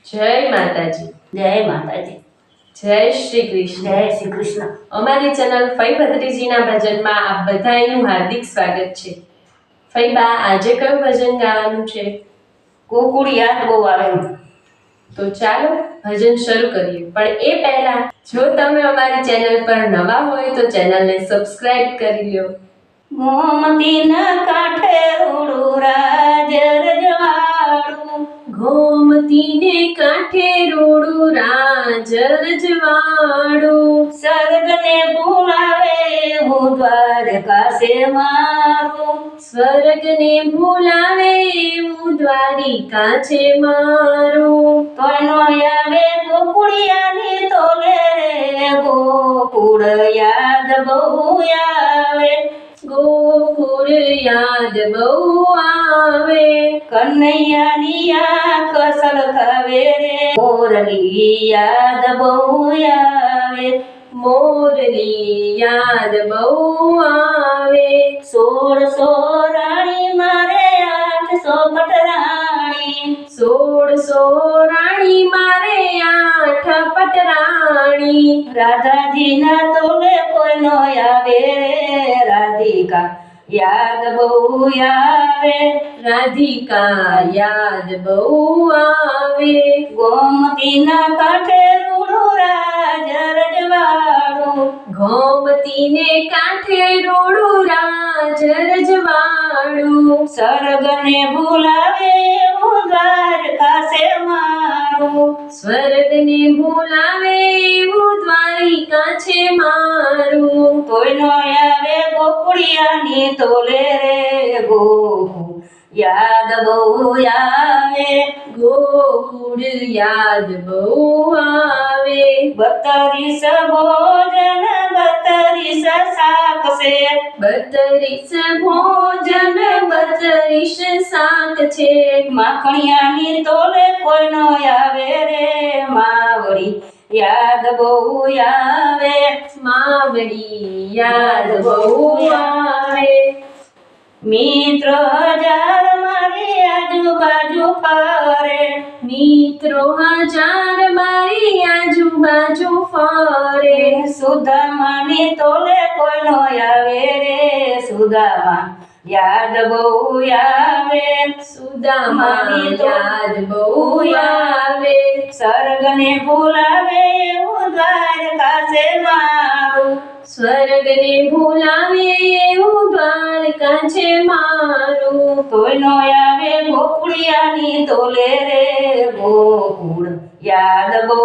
જય માતાજી. જય માતાજી. જય શ્રી કૃષ્ણ. જય શ્રી કૃષ્ણ. અમારી ચેનલ ફઈ ભત્રીજીના ભજનમાં આપ બધાનું હાર્દિક સ્વાગત છે. ફઈબા, આજે કયું ભજન ગાવાનું છે? ગોકુળ યાદ બહુ આવે. તો ચાલો ભજન શરૂ કરીએ. પણ એ પહેલા જો તમે અમારી ચેનલ પર નવા હોય તો ચેનલને સબસ્ક્રાઇબ કરી લો. ગોમતીના કાંઠે રૂડું રાજ રજવાડું, ગોમતીને કાંઠે રોડું રાજ રજવાડું, સ્વર્ગને ભૂલાવે હું દ્વારકા છે મારું, સ્વર્ગને ભૂલાવે એવું દ્વારિકા છે મારું. તોયનો આવે ગોકુળિયાની તોલે રે, ગોકુળ યાદ બહુ આવે, ગોકુળ યાદ બહુ આવે, કનૈયાની આંખ સલખાવે રે, મોરલી યાદ બહુ આવે, મોરલી યાદ બહુ આવે, 1600 રાણી મારે 800 પટરાણી, 1600 રાણી મારે 8 પટરાણી. રાધાજીના તોલે કોઈનો આવે રે, રાધિકા યાદ બહુ આવે, રાધિકા યાદ બહુ આવે, ગોમતીના કાંઠે રૂડું રાજ રજવાડું, ગોમતીને કાંઠે રોડું રાજ રજવાડું, સ્વર્ગને ભૂલાવે એવું દ્વારકા છે મારું, સ્વર્ગને ભૂલાવે એવું દ્વારિકા છે મારું. કોઈનો આવે ગોકુળિયાની તોલે રે, ગોકુળ યાદ બહુ આવે, ગોકુળ યાદ બહુ આવે, 32 ભોજન 32 શાક છે, 32 ભોજન 32 શાક છે, માખણિયાની તોલે કોઈનો આવે રે, માવડી યાદ બહુ આવે, માવડી યાદ બહુ આવે, મિત્ર 1000 મારી આજુબાજુ ફરે, મિત્રો 1000 મારી આજુબાજુ ફરે, સુદામાની તોલે કોઈનો આવે રે, સુદામા યાદ બહુ આવે, સુદામાની યાદ બહુ આવે, સ્વર્ગને ભૂલાવે એવું દ્વારકા છે મારું, સ્વર્ગને ભૂલાવે એવું દ્વારકા છે મારું. કોઈનો આવે ગોકુળિયાની તોલે રે, ગોકુળ યાદ બહુ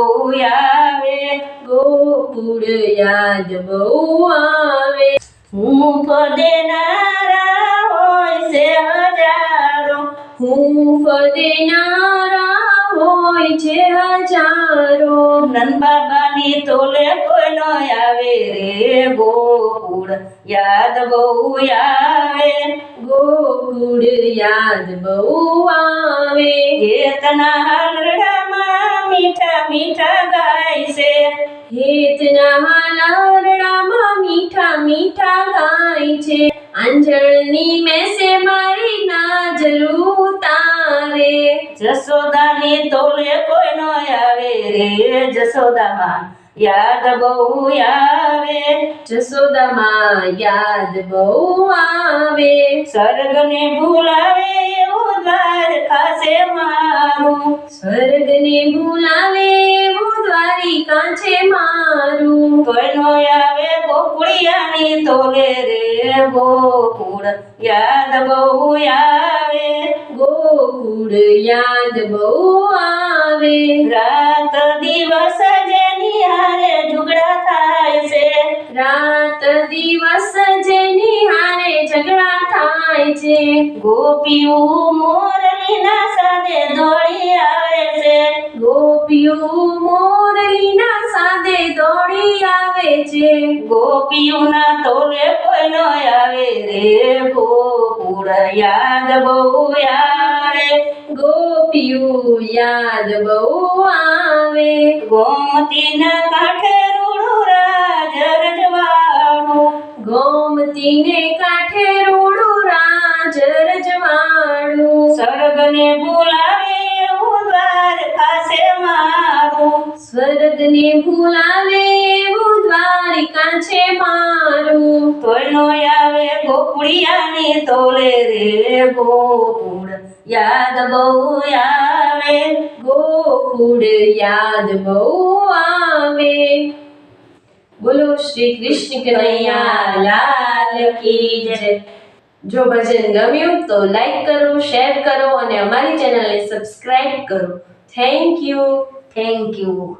આવે, ગોકુળ યાદ બહુ આવે, હૂંફ દેનારા હોય છે હજારો, હૂંફ દેનારા હોય છે હજારો, નંદબાબાની તોલે કોઈનો આવે રે, ગોકુળ યાદ બહુ આવે, ગોકુળ યાદ બહુ આવે, હેતના હાલરડામાં મીઠા મીઠા ગાય છે, હેતના હાલરડામાં મીઠા મીઠા ગાય છે, આંજળની મેસે મારી નાજરું તારે, જશોદાની તોલે કોઈનો આવે રે, જશોદામાં યાદ બહુ આવે, જશોદામાં યાદ બહુ આવે, સ્વર્ગને ભૂલાવે એવું દ્વારકા છે મારું, સ્વર્ગને ભૂલાવે એવું દ્વારિકા છે મારું. કોઈનો આવે ગોકુળિયાની તોલે રે, ગોકુળ યાદ બહુ આવે, ગોકુળ યાદ બહુ આવે, રાત દિવસ જેની હારે ઝઘડા થાય છે, રાત દિવસ જેની હારે ઝઘડા થાય છે, ગોપીઓ મોરલીના સાદે દોડી આવે છે, ગોપીઓ મોરલીના સાદે દોડી આવે છે, ગોપીઓના તોલે કોઈનો આવે રે, ગોકુળ યાદ બહુ આવે, ગોપીઓ યાદ બહુ આવે, ગોમતીના કાંઠે રૂડું રાજ રજવાડું, ગોમતીને કાંઠે રોડું રાજ રજવાડું, સ્વર્ગને બોલાવે એવું દ્વારકા છે મને ભૂલાવે એવું દ્વારિકા છે મારું. તોય નો આવે ગોકુળિયાની તોલે રે ગોકુળ યાદ બહુ આવે. ગોકુળ યાદ બહુ આવે. બોલો શ્રી કૃષ્ણ કનૈયા લાલ કી જય. જો ભજન ગમ્યું તો લાઈક કરો, શેર કરો અને અમારી ચેનલને સબસ્ક્રાઇબ કરો. Thank you. Thank you.